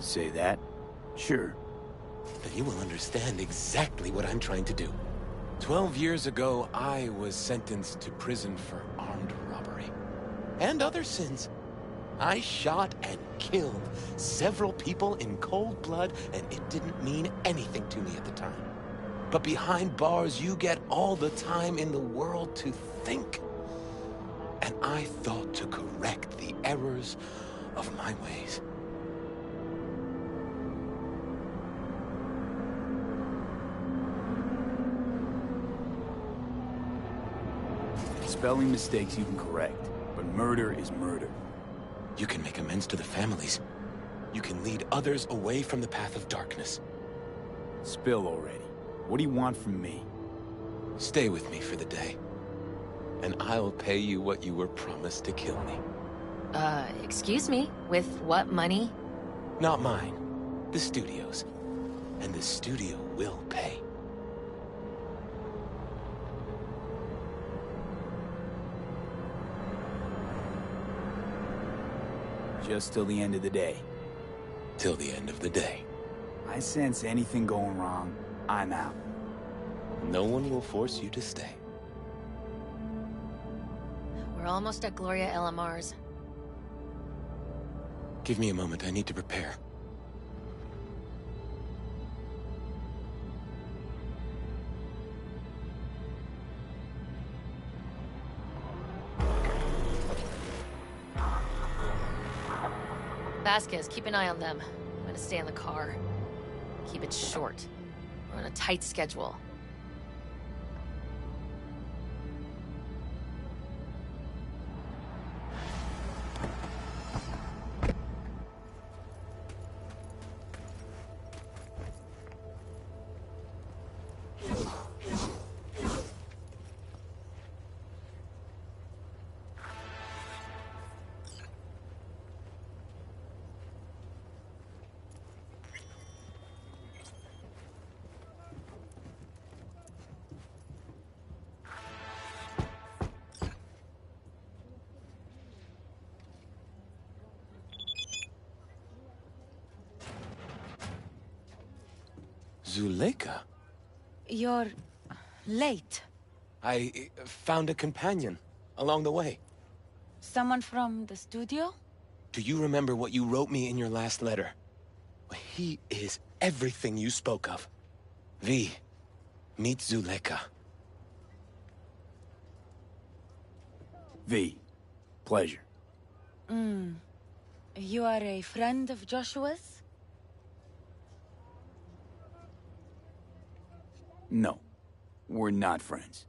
could say that. Sure. Then you will understand exactly what I'm trying to do. 12 years ago, I was sentenced to prison for armed robbery. And other sins. I shot and killed several people in cold blood, and it didn't mean anything to me at the time. But behind bars, you get all the time in the world to think. And I thought to correct the errors of my ways. Spelling mistakes you can correct, but murder is murder. You can make amends to the families. You can lead others away from the path of darkness. Spill already. What do you want from me? Stay with me for the day, and I'll pay you what you were promised to kill me. Excuse me? With what money? Not mine. The studio's. And the studio will pay. Just till the end of the day. Till the end of the day. I sense anything going wrong, I'm out. No one will force you to stay. We're almost at Gloria LMR's. Give me a moment, I need to prepare. Vasquez, keep an eye on them. I'm gonna stay in the car. Keep it short. We're on a tight schedule. Zuleika? You're late. I found a companion along the way. Someone from the studio? Do you remember what you wrote me in your last letter? He is everything you spoke of. V, meet Zuleika. V, pleasure. You are a friend of Joshua's? No, we're not friends.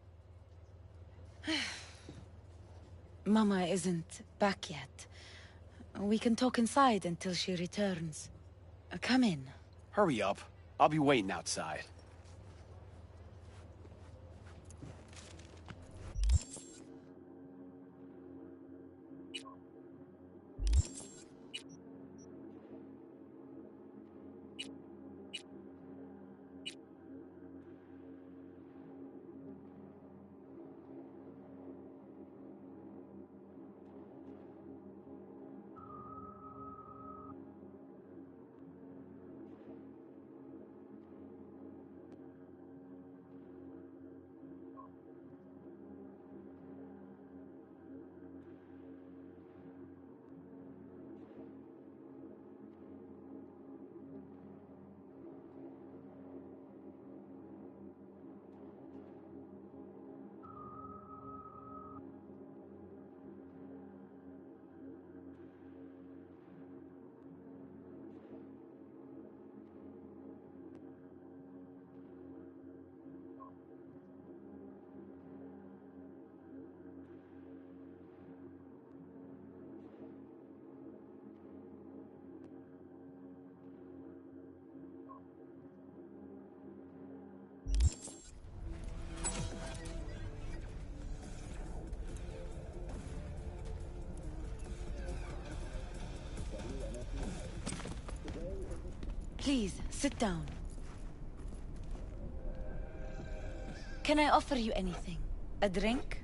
Mama isn't back yet. We can talk inside until she returns. Come in. Hurry up. I'll be waiting outside. Please, sit down. Can I offer you anything? A drink?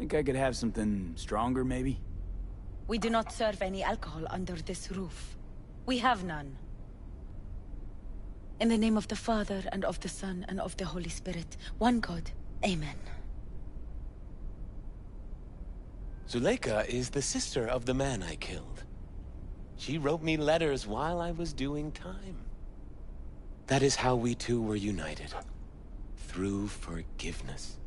Think I could have something stronger, maybe? We do not serve any alcohol under this roof. We have none. In the name of the Father, and of the Son, and of the Holy Spirit, one God. Amen. Zuleika is the sister of the man I killed. She wrote me letters while I was doing time. That is how we two were united. Through forgiveness.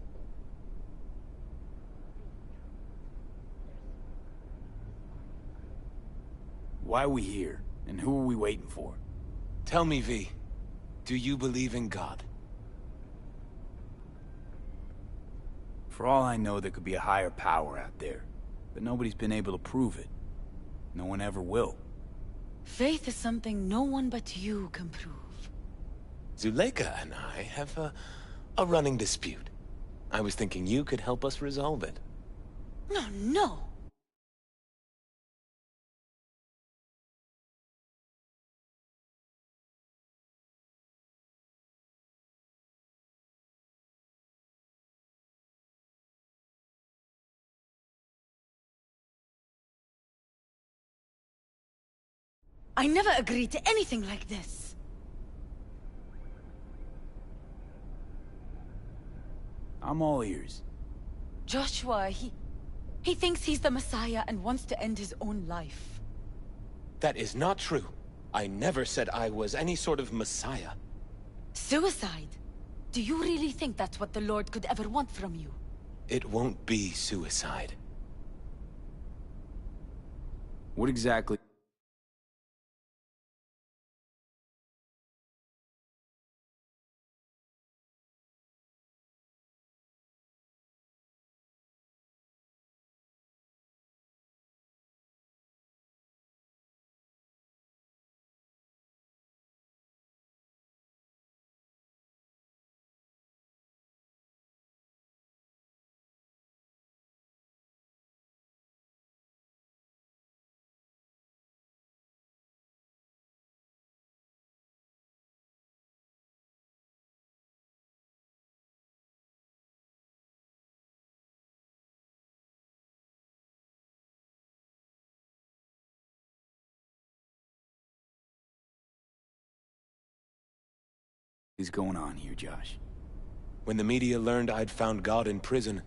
Why are we here? And who are we waiting for? Tell me, V, do you believe in God? For all I know, there could be a higher power out there. But nobody's been able to prove it. No one ever will. Faith is something no one but you can prove. Zuleika and I have a running dispute. I was thinking you could help us resolve it. No. I never agreed to anything like this. I'm all ears. Joshua, he thinks he's the Messiah and wants to end his own life. That is not true. I never said I was any sort of Messiah. Suicide? Do you really think that's what the Lord could ever want from you? It won't be suicide. What exactly? Is going on here, Josh? When the media learned I'd found God in prison,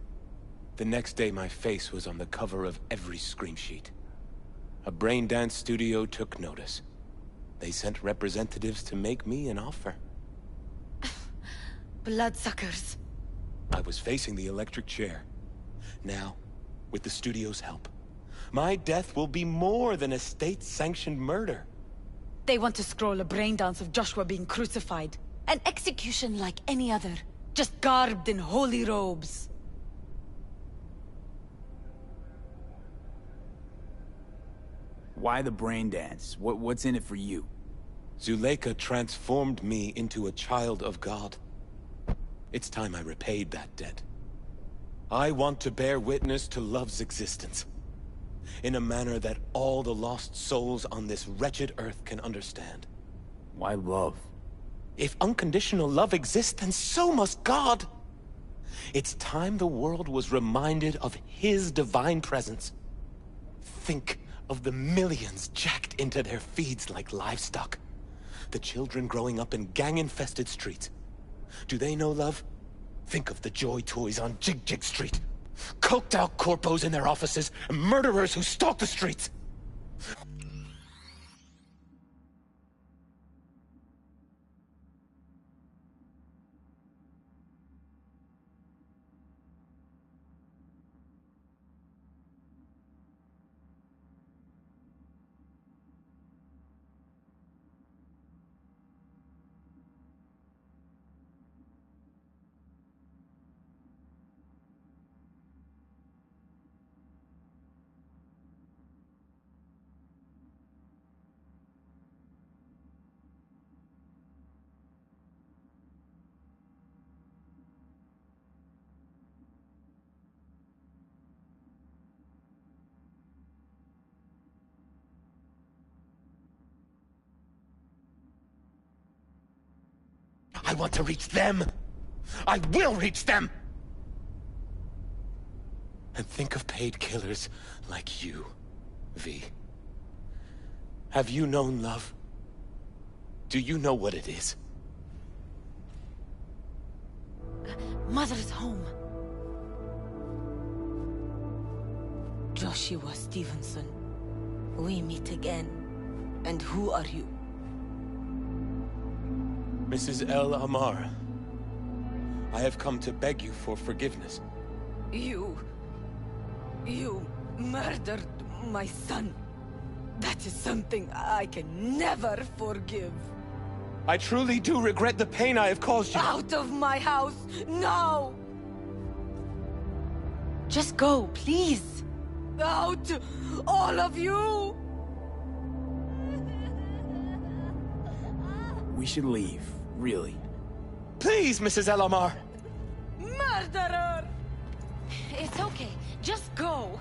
the next day my face was on the cover of every scream sheet. A brain dance studio took notice. They sent representatives to make me an offer. Bloodsuckers. I was facing the electric chair. Now, with the studio's help, my death will be more than a state-sanctioned murder. They want to scroll a brain dance of Joshua being crucified. An execution like any other, just garbed in holy robes. Why the brain dance? What's in it for you? Zuleika transformed me into a child of God. It's time I repaid that debt. I want to bear witness to love's existence, in a manner that all the lost souls on this wretched earth can understand. Why love? If unconditional love exists, then so must God. It's time the world was reminded of His divine presence. Think of the millions jacked into their feeds like livestock. The children growing up in gang-infested streets. Do they know love? Think of the joy toys on Jig Jig Street. Coked-out corpos in their offices, and murderers who stalk the streets. I want to reach them. I will reach them! And think of paid killers like you, V. Have you known love? Do you know what it is? Mother's home. Joshua Stevenson. We meet again. And who are you? Mrs. El Amar. I have come to beg you for forgiveness. You murdered my son. That is something I can never forgive. I truly do regret the pain I have caused you. Out of my house, no! Just go, please. Out, all of you! We should leave, really. Please, Mrs. El Amar. Murderer! It's okay, just go.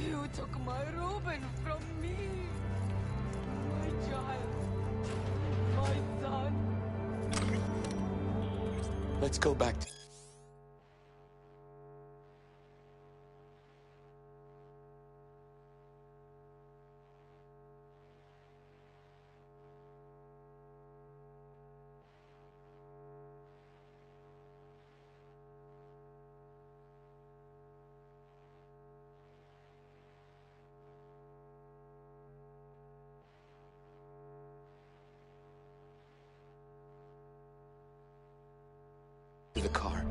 You took my Reuben from me. My child. My son. Let's go back to... the car.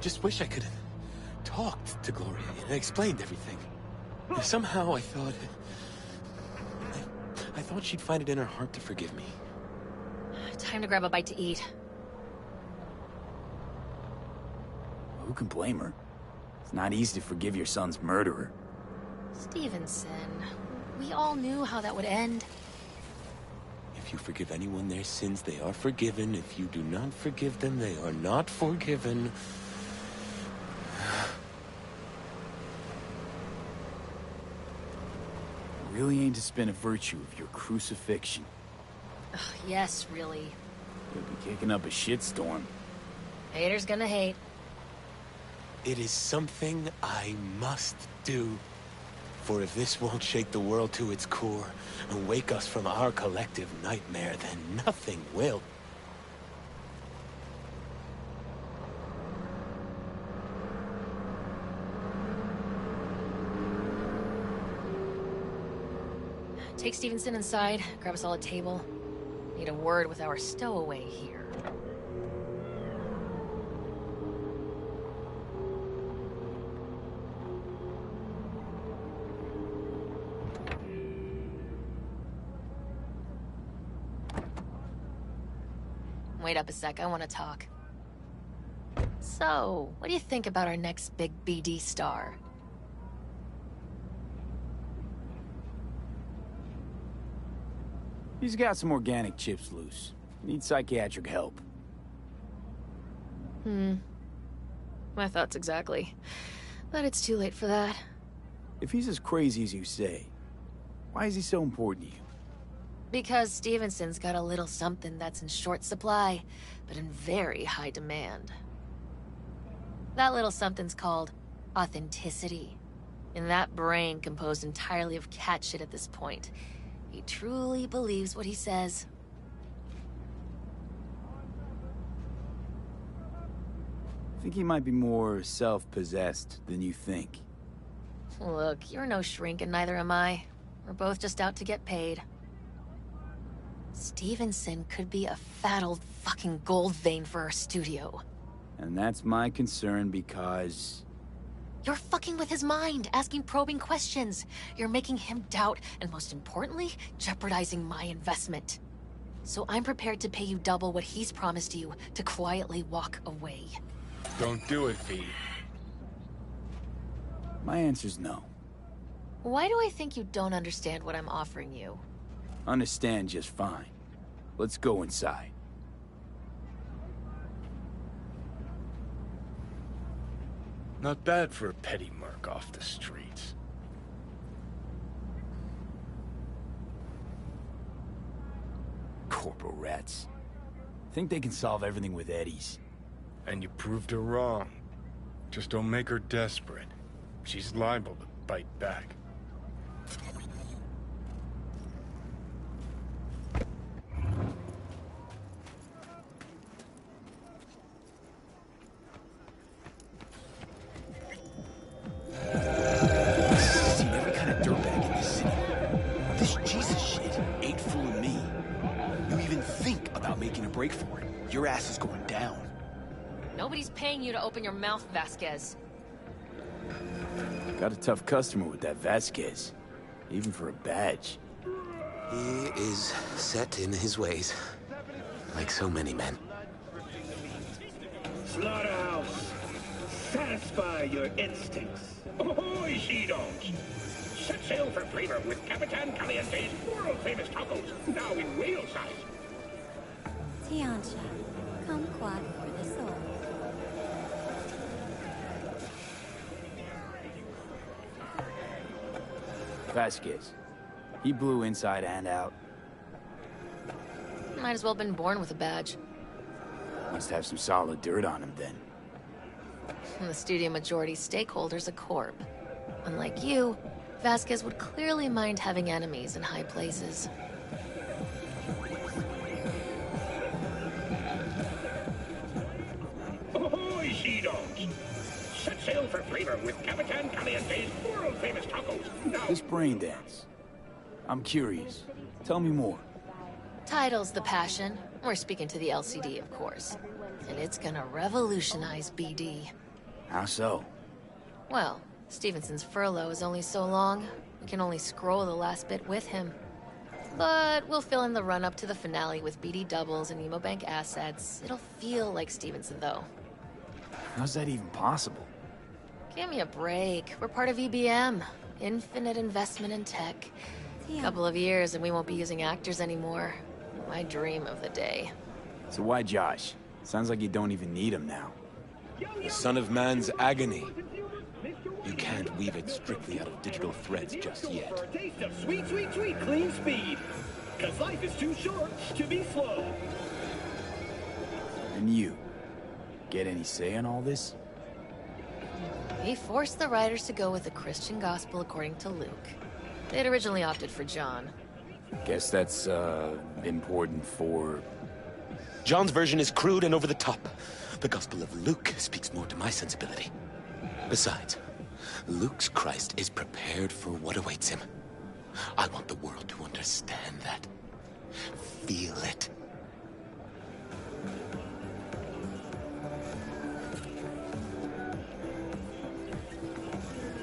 Just wish I could have talked to Gloria and explained everything. Somehow I thought... I thought she'd find it in her heart to forgive me. Time to grab a bite to eat. Who can blame her? It's not easy to forgive your son's murderer. Stevenson, we all knew how that would end. If you forgive anyone their sins, they are forgiven. If you do not forgive them, they are not forgiven. Really aim to spin a virtue of your crucifixion. Ugh, yes, really. You'll be kicking up a shitstorm. Haters gonna hate. It is something I must do. For if this won't shake the world to its core and wake us from our collective nightmare, then nothing will. Take Stevenson inside, grab us all a table. Need a word with our stowaway here. Wait up a sec, I want to talk. So, what do you think about our next big BD star? He's got some organic chips loose. Needs psychiatric help. My thoughts exactly. But it's too late for that. If he's as crazy as you say, why is he so important to you? Because Stevenson's got a little something that's in short supply, but in very high demand. That little something's called authenticity. In that brain composed entirely of cat shit at this point, he truly believes what he says. I think he might be more self-possessed than you think. Look, you're no shrink and neither am I. We're both just out to get paid. Stevenson could be a fat old fucking gold vein for our studio. And that's my concern because... You're fucking with his mind, asking probing questions. You're making him doubt, and most importantly, jeopardizing my investment. So I'm prepared to pay you double what he's promised you to quietly walk away. Don't do it, V. My answer's no. Why do I think you don't understand what I'm offering you? Understand just fine. Let's go inside. Not bad for a petty merc off the streets. Corporal rats. Think they can solve everything with eddies. And you proved her wrong. Just don't make her desperate. She's liable to bite back. Seen every kind of dirtbag in this city. This Jesus shit ain't fooling me. You even think about making a break for it, your ass is going down. Nobody's paying you to open your mouth, Vasquez. Got a tough customer with that Vasquez. Even for a badge. He is set in his ways. Like so many men. Slaughterhouse. Satisfy your instincts. Ahoy, she dogs. Set sail for flavor with Capitan Caliente's world-famous tacos, now in whale size. Tiancha, kumquat for the soul. Vasquez. He blew inside and out. Might as well been born with a badge. Must have some solid dirt on him then. And the studio majority stakeholder's a corp. Unlike you, Vasquez would clearly mind having enemies in high places. Ahoy, she dogs. Set sail for flavor with Capitan Caliente's world-famous tacos, now... This brain dance. I'm curious. Tell me more. Title's the passion. We're speaking to the LCD, of course. And it's gonna revolutionize BD. How so? Well, Stevenson's furlough is only so long. We can only scroll the last bit with him. But we'll fill in the run-up to the finale with BD doubles and Emobank assets. It'll feel like Stevenson, though. How's that even possible? Give me a break. We're part of EBM. Infinite investment in tech. Couple of years and we won't be using actors anymore. My dream of the day. So why Josh? Sounds like you don't even need him now. The son of man's agony. You can't weave it strictly out of digital threads just yet. For a taste of sweet, sweet, sweet clean speed. Cause life is too short to be slow. And you? Get any say in all this? He forced the writers to go with the Christian gospel according to Luke. They'd originally opted for John. Guess that's, important for... John's version is crude and over the top. The Gospel of Luke speaks more to my sensibility. Besides, Luke's Christ is prepared for what awaits him. I want the world to understand that. Feel it.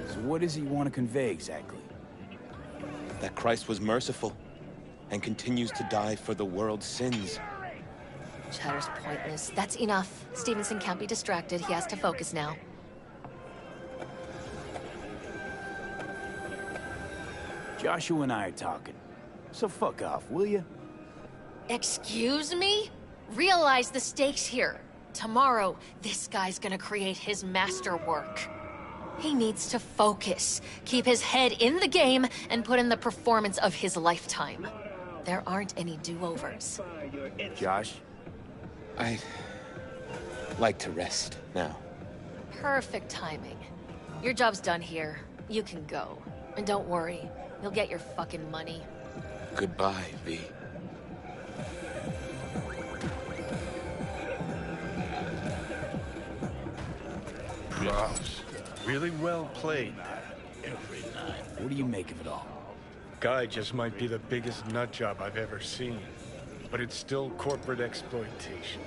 So what does he want to convey exactly? That Christ was merciful and continues to die for the world's sins. Chatter's pointless. That's enough. Stevenson can't be distracted. He has to focus now. Joshua and I are talking. So fuck off, will you? Excuse me? Realize the stakes here. Tomorrow, this guy's gonna create his masterwork. He needs to focus, keep his head in the game, and put in the performance of his lifetime. There aren't any do-overs. Josh? I'd like to rest now. Perfect timing. Your job's done here. You can go. And don't worry, you'll get your fucking money. Goodbye, V. Props. Really well played. What do you make of it all? Guy just might be the biggest nut job I've ever seen. But it's still corporate exploitation.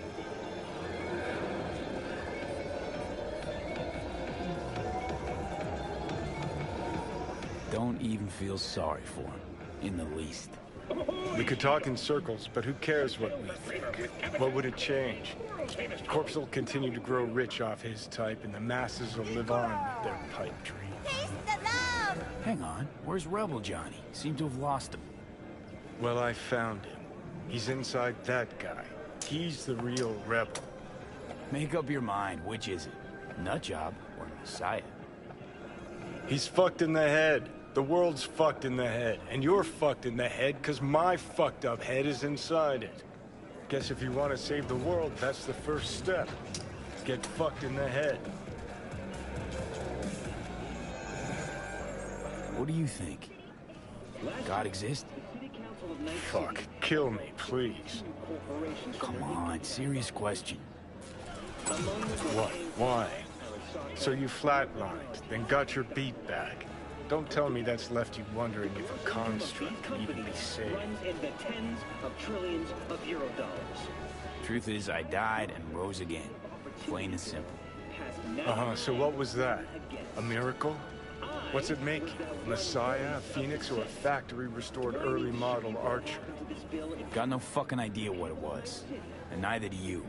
Don't even feel sorry for him. In the least. We could talk in circles, but who cares what we think? What would it change? Corpse will continue to grow rich off his type, and the masses will live on with their pipe dreams. Hang on, where's Rebel Johnny? Seem to have lost him. Well, I found him. He's inside that guy. He's the real rebel. Make up your mind, which is it? Nutjob or Messiah? He's fucked in the head. The world's fucked in the head. And you're fucked in the head because my fucked up head is inside it. Guess if you want to save the world, that's the first step. Get fucked in the head. What do you think? God exists? Fuck. Kill me, please. Come on, serious question. What? Why? So you flatlined, then got your beat back. Don't tell me that's left you wondering if a construct can even be saved. In the tens of trillions of euro dollars. Truth is, I died and rose again. Plain and simple. So what was that? A miracle? What's it making? Messiah, a phoenix, or a factory-restored early model archer? Got no fucking idea what it was. And neither do you.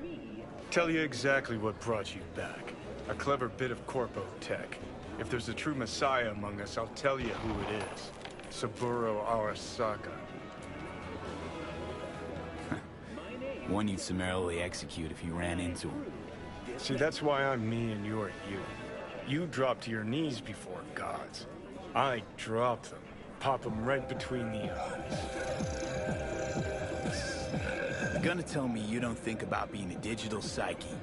Tell you exactly what brought you back. A clever bit of corpo tech. If there's a true Messiah among us, I'll tell you who it is. Saburo Arasaka. One you'd summarily execute if you ran into him. See, that's why I'm me and you're you. You drop to your knees before gods. I drop them. Pop them right between the eyes. You're gonna tell me you don't think about being a digital psyche?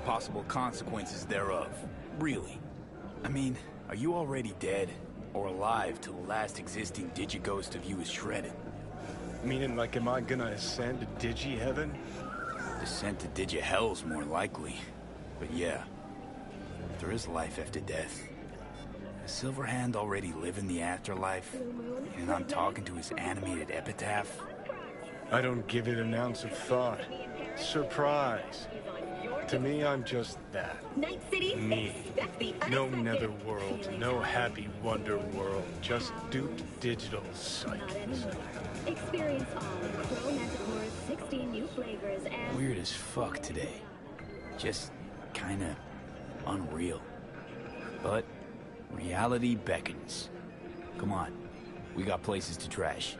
Possible consequences thereof. Really? I mean, are you already dead? Or alive till the last existing digighost of you is shredded? Meaning, like, am I gonna ascend to digi-heaven? Descent to digi-hell's more likely. But yeah, there is life after death. Does Silverhand already live in the afterlife? And I'm talking to his animated epitaph? I don't give it an ounce of thought. Surprise. To me, I'm just that. Me. No netherworld, no happy wonder world, just duped digital psyches. Experience all of Crow Manticore's 16 new flavors and... Weird as fuck today. Just kinda unreal. But reality beckons. Come on, we got places to trash.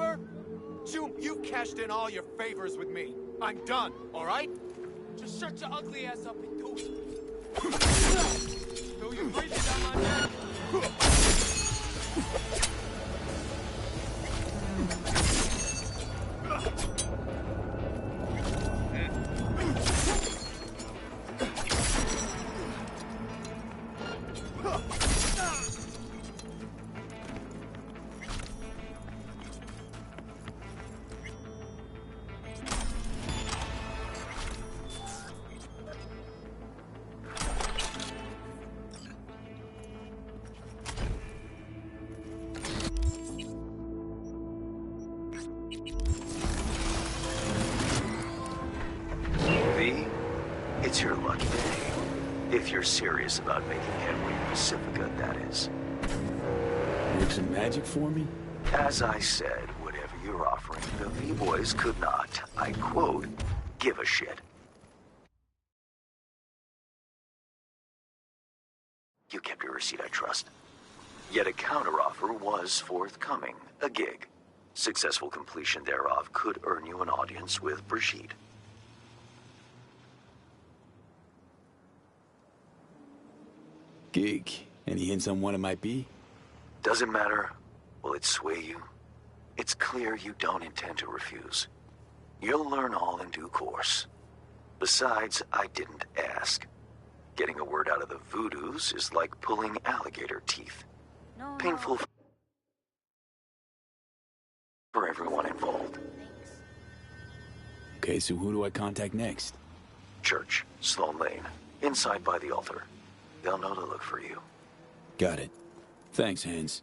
sir? Zoom, you've cashed in all your favors with me. I'm done, all right? Just shut your ugly ass up and do it. Feel you breathing down my neck. It's your lucky day. If you're serious about making headway in Pacifica, that is. Work some magic for me? As I said, whatever you're offering, the V-Boys could not, I quote, give a shit. You kept your receipt, I trust. Yet a counteroffer was forthcoming, a gig. Successful completion thereof could earn you an audience with Brigitte. Gig. Any hints on what it might be? Doesn't matter. Will it sway you? It's clear you don't intend to refuse. You'll learn all in due course. Besides, I didn't ask. Getting a word out of the Voodoos is like pulling alligator teeth. Painful for everyone involved. Okay, so who do I contact next? Church, Sloan Lane, inside by the altar. They'll know to look for you. Got it. Thanks, Hans.